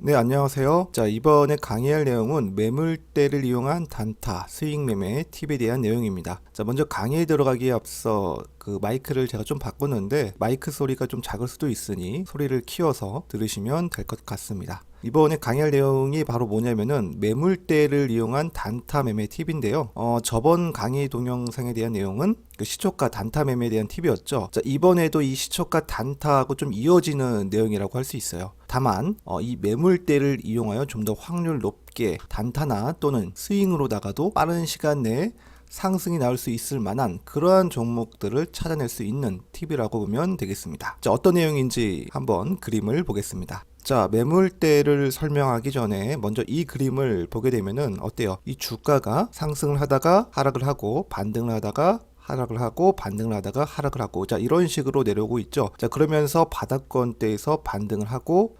네, 안녕하세요. 자, 이번에 강의할 내용은 매물대를 이용한 단타, 스윙 매매 팁에 대한 내용입니다. 자, 먼저 강의에 들어가기에 앞서 그 마이크를 제가 좀 바꿨는데 마이크 소리가 좀 작을 수도 있으니 소리를 키워서 들으시면 될 것 같습니다. 이번에 강의할 내용이 바로 뭐냐면은 매물대를 이용한 단타 매매 팁인데요. 저번 강의 동영상에 대한 내용은 그 시초가 단타 매매에 대한 팁이었죠. 자, 이번에도 이 시초가 단타하고 좀 이어지는 내용이라고 할 수 있어요. 다만 이 매물대를 이용하여 좀 더 확률 높게 단타나 또는 스윙으로다가도 빠른 시간 내에 상승이 나올 수 있을 만한 그러한 종목들을 찾아낼 수 있는 팁이라고 보면 되겠습니다. 자, 어떤 내용인지 한번 그림을 보겠습니다. 자, 매물대를 설명하기 전에 먼저 이 그림을 보게 되면은 어때요? 이 주가가 상승을 하다가 하락을 하고 반등을 하다가 하락을 하고 반등을 하다가 하락을 하고, 자, 이런 식으로 내려오고 있죠. 자, 그러면서 바닥권대에서 반등을 하고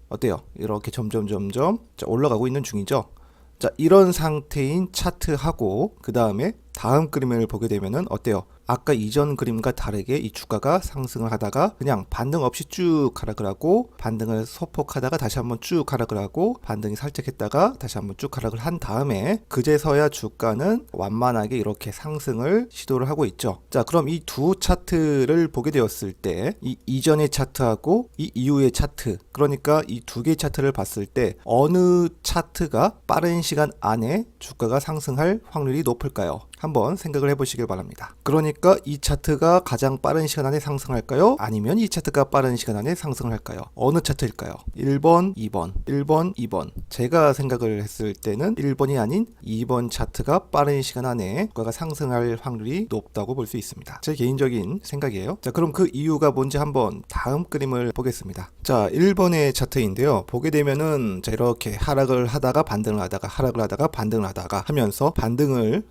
어때요? 이렇게 점점 자, 올라가고 있는 중이죠. 자, 이런 상태인 차트하고 그 다음에 다음 그림을 보게 되면은 어때요? 아까 이전 그림과 다르게 이 주가가 상승을 하다가 그냥 반등 없이 쭉 하락을 하고 반등을 소폭하다가 다시 한번 쭉 하락을 하고 반등이 살짝 했다가 다시 한번 쭉 하락을 한 다음에 그제서야 주가는 완만하게 이렇게 상승을 시도를 하고 있죠. 자, 그럼 이 두 차트를 보게 되었을 때 이 이전의 차트하고 이 이후의 차트, 그러니까 이 두 개의 차트를 봤을 때 어느 차트가 빠른 시간 안에 주가가 상승할 확률이 높을까요? 한번 생각을 해보시길 바랍니다. 그러니까 이 차트가 가장 빠른 시간 안에 상승할까요? 아니면 이 차트가 빠른 시간 안에 상승을 할까요? 어느 차트일까요? 1번, 2번, 1번, 2번. 제가 생각을 했을 때는 1번이 아닌 2번 차트가 빠른 시간 안에 주가가 상승할 확률이 높다고 볼 수 있습니다. 제 개인적인 생각이에요. 자, 그럼 그 이유가 뭔지 한번 다음 그림을 보겠습니다. 자, 1번의 차트인데요. 보게 되면은 자, 이렇게 하락을 하다가 반등을 하다가 하락을 하다가 반등을 하다가 하면서 반등을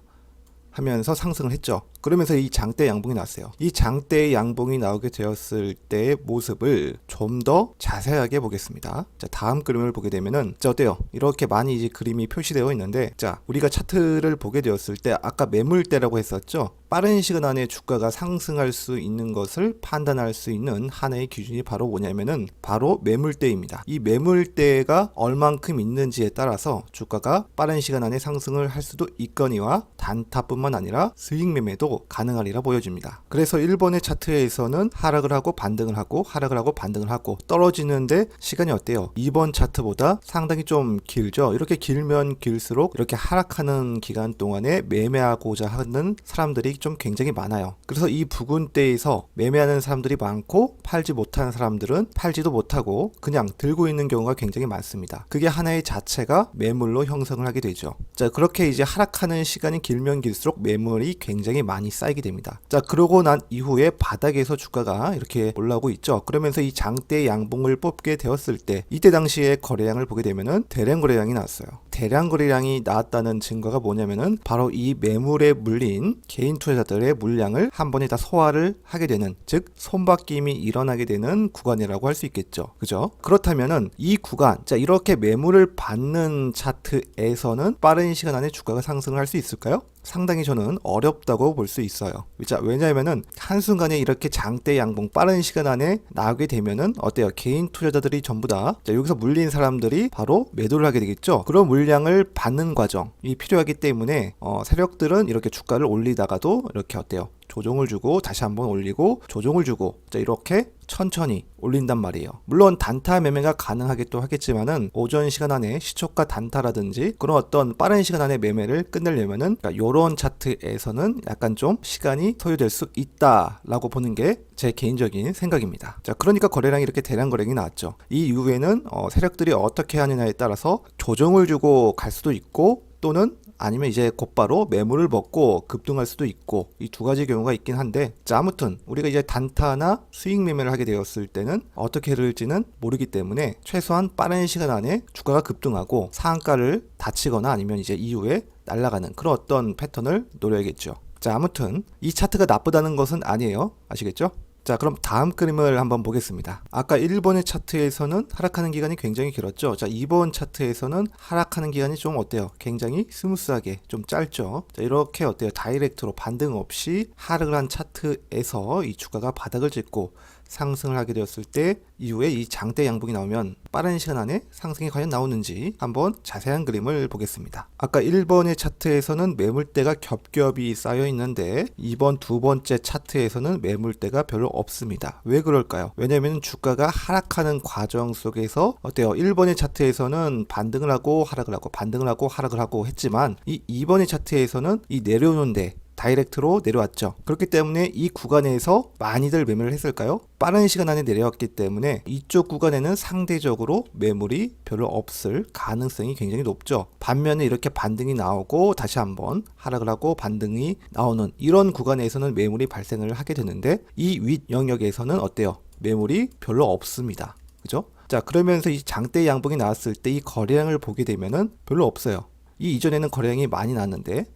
하면서 상승을 했죠. 그러면서 이 장대 양봉이 나왔어요. 이 장대 양봉이 나오게 되었을 때의 모습을 좀 더 자세하게 보겠습니다. 자, 다음 그림을 보게 되면은 자, 어때요? 이렇게 많이 이제 그림이 표시되어 있는데, 자, 우리가 차트를 보게 되었을 때 아까 매물대라고 했었죠. 빠른 시간 안에 주가가 상승할 수 있는 것을 판단할 수 있는 하나의 기준이 바로 뭐냐면은 바로 매물대입니다. 이 매물대가 얼만큼 있는지에 따라서 주가가 빠른 시간 안에 상승을 할 수도 있거니와 단타뿐만 아니라 스윙 매매도 가능하리라 보여집니다. 그래서 1번의 차트에서는 하락을 하고 반등을 하고 하락을 하고 반등을 하고 떨어지는데 시간이 어때요? 2번 차트보다 상당히 좀 길죠. 이렇게 길면 길수록 이렇게 하락하는 기간 동안에 매매하고자 하는 사람들이 좀 굉장히 많아요. 그래서 이 부근대에서 매매하는 사람들이 많고 팔지 못하는 사람들은 팔지도 못하고 그냥 들고 있는 경우가 굉장히 많습니다. 그게 하나의 자체가 매물로 형성을 하게 되죠. 자, 그렇게 이제 하락하는 시간이 길면 길수록 매물이 굉장히 많이 쌓이게 됩니다. 자, 그러고 난 이후에 바닥에서 주가가 이렇게 올라오고 있죠. 그러면서 이 장대 양봉을 뽑게 되었을 때 이때 당시에 거래량을 보게 되면은 대량 거래량이 나왔어요. 대량 거래량이 나왔다는 증거가 뭐냐면은 바로 이 매물에 물린 개인 투자자들의 물량을 한 번에 다 소화를 하게 되는, 즉 손바뀜이 일어나게 되는 구간이라고 할 수 있겠죠. 그죠? 그렇다면은 이 구간, 자, 이렇게 매물을 받는 차트에서는 빠른 시간 안에 주가가 상승을 할 수 있을까요? 상당히 저는 어렵다고 볼 수 있어요. 자, 왜냐하면은 한순간에 이렇게 장대 양봉 빠른 시간 안에 나오게 되면은 어때요? 개인 투자자들이 전부 다 자, 여기서 물린 사람들이 바로 매도를 하게 되겠죠. 그런 물량을 받는 과정이 필요하기 때문에 세력들은 이렇게 주가를 올리다가도 이렇게 어때요? 조정을 주고 다시 한번 올리고 조정을 주고, 자, 이렇게 천천히 올린단 말이에요. 물론 단타 매매가 가능하게 또 하겠지만은 오전 시간 안에 시초가 단타라든지 그런 어떤 빠른 시간 안에 매매를 끝내려면은 그러니까 요런 차트에서는 약간 좀 시간이 소요될 수 있다라고 보는 게 제 개인적인 생각입니다. 자, 그러니까 거래량이 이렇게 대량 거래량이 나왔죠. 이 이후에는 세력들이 어떻게 하느냐에 따라서 조정을 주고 갈 수도 있고 또는 아니면 이제 곧바로 매물을 먹고 급등할 수도 있고, 이 두 가지 경우가 있긴 한데, 자, 아무튼 우리가 이제 단타나 수익 매매를 하게 되었을 때는 어떻게 흐를지는 모르기 때문에 최소한 빠른 시간 안에 주가가 급등하고 상한가를 다치거나 아니면 이제 이후에 날아가는 그런 어떤 패턴을 노려야겠죠. 자, 아무튼 이 차트가 나쁘다는 것은 아니에요. 아시겠죠? 자, 그럼 다음 그림을 한번 보겠습니다. 아까 1번의 차트에서는 하락하는 기간이 굉장히 길었죠. 자, 2번 차트에서는 하락하는 기간이 좀 어때요? 굉장히 스무스하게 좀 짧죠. 자, 이렇게 어때요? 다이렉트로 반등 없이 하락을 한 차트에서 이 주가가 바닥을 찍고 상승을 하게 되었을 때 이후에 이 장대 양봉이 나오면 빠른 시간 안에 상승이 과연 나오는지 한번 자세한 그림을 보겠습니다. 아까 1번의 차트에서는 매물대가 겹겹이 쌓여 있는데 이번 두 번째 차트에서는 매물대가 별로 없습니다. 왜 그럴까요? 왜냐하면 주가가 하락하는 과정 속에서 어때요? 1번의 차트에서는 반등을 하고 하락을 하고 반등을 하고 하락을 하고 했지만 이 2번의 차트에서는 이 내려오는데 다이렉트로 내려왔죠. 그렇기 때문에 이 구간에서 많이들 매매를 했을까요? 빠른 시간 안에 내려왔기 때문에 이쪽 구간에는 상대적으로 매물이 별로 없을 가능성이 굉장히 높죠. 반면에 이렇게 반등이 나오고 다시 한번 하락을 하고 반등이 나오는 이런 구간에서는 매물이 발생을 하게 되는데 이 윗 영역에서는 어때요? 매물이 별로 없습니다. 그죠? 자, 그러면서 이 장대 양봉이 나왔을 때 이 거래량을 보게 되면은 별로 없어요. 이 이전에는 거래량이 많이 나왔는데,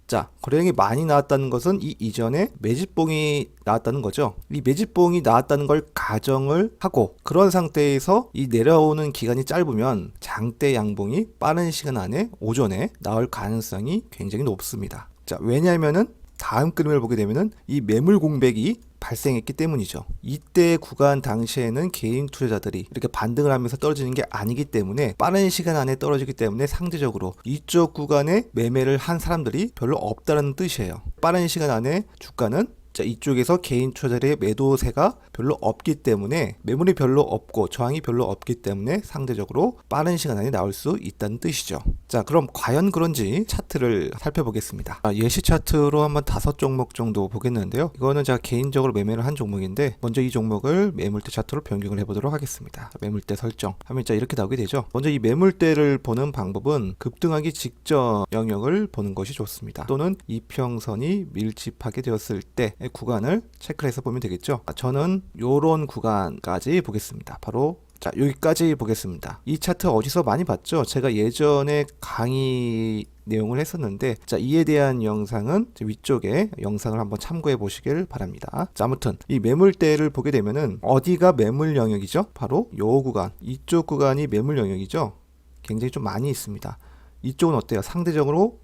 자, 거래량이 많이 나왔다는 것은 이 이전에 매집봉이 나왔다는 거죠. 이 매집봉이 나왔다는 걸 가정을 하고 그런 상태에서 이 내려오는 기간이 짧으면 장대 양봉이 빠른 시간 안에 오전에 나올 가능성이 굉장히 높습니다. 자, 왜냐하면은 다음 그림을 보게 되면은 이 매물 공백이 발생했기 때문이죠. 이때 구간 당시에는 개인 투자자들이 이렇게 반등을 하면서 떨어지는 게 아니기 때문에 빠른 시간 안에 떨어지기 때문에 상대적으로 이쪽 구간에 매매를 한 사람들이 별로 없다는 뜻이에요. 빠른 시간 안에 주가는 자, 이쪽에서 개인 투자자의 매도세가 별로 없기 때문에 매물이 별로 없고 저항이 별로 없기 때문에 상대적으로 빠른 시간 안에 나올 수 있다는 뜻이죠. 자, 그럼 과연 그런지 차트를 살펴보겠습니다. 예시 차트로 한번 5종목 정도 보겠는데요. 이거는 제가 개인적으로 매매를 한 종목인데 먼저 이 종목을 매물대 차트로 변경을 해보도록 하겠습니다. 매물대 설정 하면 자 이렇게 나오게 되죠. 먼저 이 매물대를 보는 방법은 급등하기 직전 영역을 보는 것이 좋습니다. 또는 이평선이 밀집하게 되었을 때 구간을 체크를 해서 보면 되겠죠. 저는 요런 구간까지 보겠습니다. 바로 자 여기까지 보겠습니다. 이 차트 어디서 많이 봤죠? 제가 예전에 강의 내용을 했었는데 자 이에 대한 영상은 위쪽에 영상을 한번 참고해 보시길 바랍니다. 자 아무튼 이 매물대를 보게 되면은 어디가 매물 영역이죠? 바로 요 구간, 이쪽 구간이 매물 영역이죠. 굉장히 좀 많이 있습니다. 이쪽은 어때요? 상대적으로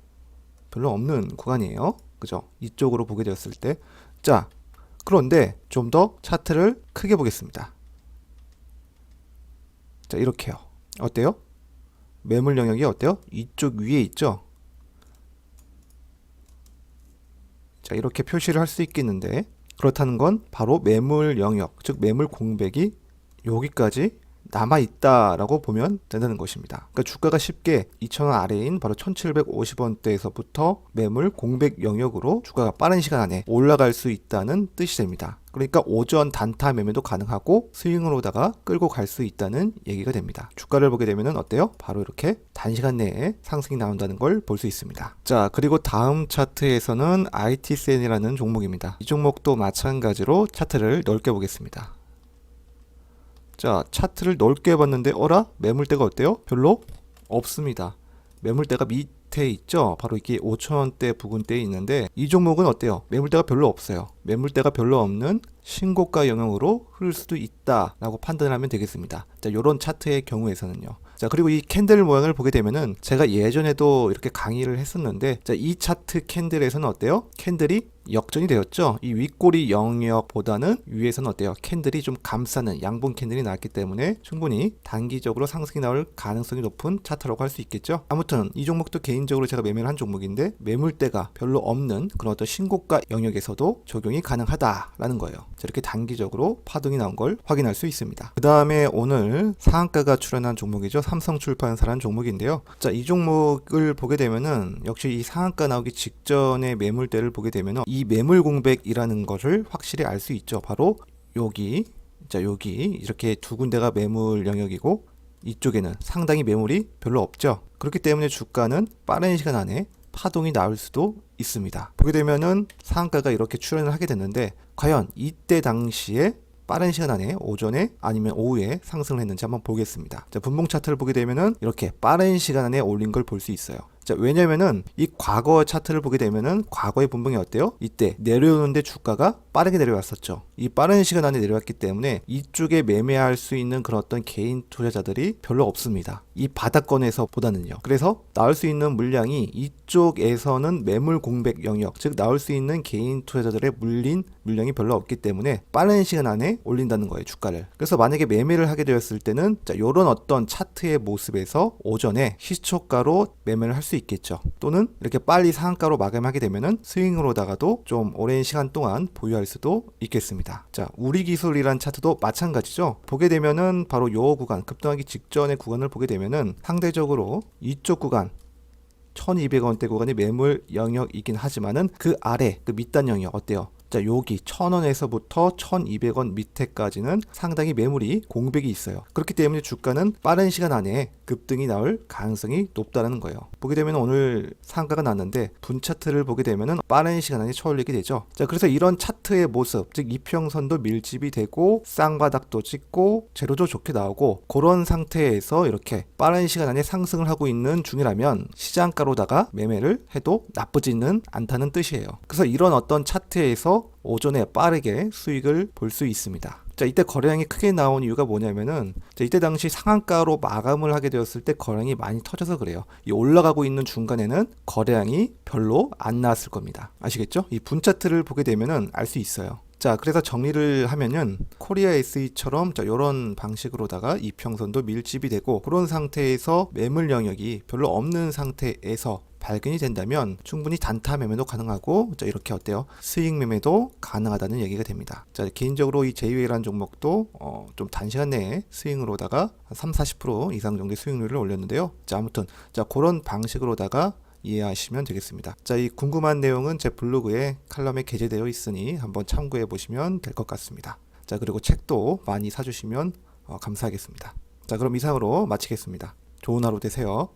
별로 없는 구간이에요. 그죠? 이쪽으로 보게 되었을 때 자 그런데 좀 더 차트를 크게 보겠습니다. 자 이렇게요. 어때요? 매물 영역이 어때요? 이쪽 위에 있죠? 자 이렇게 표시를 할 수 있겠는데 그렇다는 건 바로 매물 영역, 즉 매물 공백이 여기까지 남아있다라고 보면 된다는 것입니다. 그러니까 주가가 쉽게 2,000원 아래인 바로 1,750원대에서부터 매물 공백 영역으로 주가가 빠른 시간 안에 올라갈 수 있다는 뜻이 됩니다. 그러니까 오전 단타 매매도 가능하고 스윙으로다가 끌고 갈 수 있다는 얘기가 됩니다. 주가를 보게 되면 어때요? 바로 이렇게 단시간 내에 상승이 나온다는 걸 볼 수 있습니다. 자 그리고 다음 차트에서는 IT센이라는 종목입니다. 이 종목도 마찬가지로 차트를 넓게 보겠습니다. 자 차트를 넓게 봤는데 어라? 매물대가 어때요? 별로 없습니다. 매물대가 밑에 있죠? 바로 이게 5,000원대 부근대에 있는데 이 종목은 어때요? 매물대가 별로 없어요. 매물대가 별로 없는 신고가 영역으로 흐를 수도 있다라고 판단을 하면 되겠습니다. 자 요런 차트의 경우에서는요. 자 그리고 이 캔들 모양을 보게 되면은 제가 예전에도 이렇게 강의를 했었는데 자 이 차트 캔들에서는 어때요? 캔들이 역전이 되었죠. 이 윗꼬리 영역보다는 위에서는 어때요? 캔들이 좀 감싸는 양봉 캔들이 나왔기 때문에 충분히 단기적으로 상승이 나올 가능성이 높은 차트라고 할 수 있겠죠. 아무튼 이 종목도 개인적으로 제가 매매를 한 종목인데 매물대가 별로 없는 그런 어떤 신고가 영역에서도 적용이 가능하다라는 거예요. 이렇게 단기적으로 파동이 나온 걸 확인할 수 있습니다. 그 다음에 오늘 상한가가 출연한 종목이죠. 삼성출판사라는 종목인데요. 자, 이 종목을 보게 되면은 역시 이 상한가 나오기 직전의 매물대를 보게 되면 이 매물 공백이라는 것을 확실히 알 수 있죠. 바로 여기, 자 여기 이렇게 두 군데가 매물 영역이고 이쪽에는 상당히 매물이 별로 없죠. 그렇기 때문에 주가는 빠른 시간 안에 파동이 나올 수도 있습니다. 보게 되면은 상한가가 이렇게 출현을 하게 됐는데 과연 이때 당시에 빠른 시간 안에 오전에 아니면 오후에 상승을 했는지 한번 보겠습니다. 자, 분봉 차트를 보게 되면은 이렇게 빠른 시간 안에 올린 걸 볼 수 있어요. 자, 왜냐면은 이 과거 차트를 보게 되면은 과거의 분봉이 어때요? 이때 내려오는데 주가가 빠르게 내려왔었죠. 이 빠른 시간 안에 내려왔기 때문에 이쪽에 매매할 수 있는 그런 어떤 개인 투자자들이 별로 없습니다. 이 바닥권에서 보다는요. 그래서 나올 수 있는 물량이 이쪽에서는 매물 공백 영역, 즉 나올 수 있는 개인 투자자들의 물량이 별로 없기 때문에 빠른 시간 안에 올린다는 거예요, 주가를. 그래서 만약에 매매를 하게 되었을 때는 이런 어떤 차트의 모습에서 오전에 시초가로 매매를 할 수 있겠죠. 또는 이렇게 빨리 상한가로 마감하게 되면은 스윙으로다가도 좀 오랜 시간 동안 보유할 수도 있겠습니다. 자, 우리 기술이란 차트도 마찬가지죠. 보게 되면은 바로 요 구간, 급등하기 직전의 구간을 보게 되면은 상대적으로 이쪽 구간 1200원대 구간이 매물 영역이긴 하지만은 그 아래 그 밑단 영역 어때요? 자, 여기 1000원에서부터 1200원 밑에까지는 상당히 매물이 공백이 있어요. 그렇기 때문에 주가는 빠른 시간 안에 급등이 나올 가능성이 높다는 거예요. 보게 되면 오늘 상가가 났는데 분 차트를 보게 되면은 빠른 시간 안에 쳐올리게 되죠. 자, 그래서 이런 차트의 모습, 즉 이평선도 밀집이 되고 쌍바닥도 찍고 재료도 좋게 나오고 그런 상태에서 이렇게 빠른 시간 안에 상승을 하고 있는 중이라면 시장가로다가 매매를 해도 나쁘지는 않다는 뜻이에요. 그래서 이런 어떤 차트에서 오전에 빠르게 수익을 볼 수 있습니다. 자, 이때 거래량이 크게 나온 이유가 뭐냐면은 이때 당시 상한가로 마감을 하게 되었을 때 거래량이 많이 터져서 그래요. 이 올라가고 있는 중간에는 거래량이 별로 안 나왔을 겁니다. 아시겠죠? 이 분 차트를 보게 되면은 알 수 있어요. 자, 그래서 정리를 하면은 코리아 SE처럼 이런 방식으로다가 이평선도 밀집이 되고 그런 상태에서 매물 영역이 별로 없는 상태에서 발견이 된다면 충분히 단타 매매도 가능하고 이렇게 어때요? 수익 매매도 가능하다는 얘기가 됩니다. 자, 개인적으로 이 JUA라는 종목도 좀 단시간 내에 스윙으로다가 30-40% 이상 정도의 수익률을 올렸는데요. 자, 아무튼 그런 방식으로다가 이해하시면 되겠습니다. 자, 이 궁금한 내용은 제 블로그에 칼럼에 게재되어 있으니 한번 참고해 보시면 될 것 같습니다. 자, 그리고 책도 많이 사주시면 감사하겠습니다. 자, 그럼 이상으로 마치겠습니다. 좋은 하루 되세요.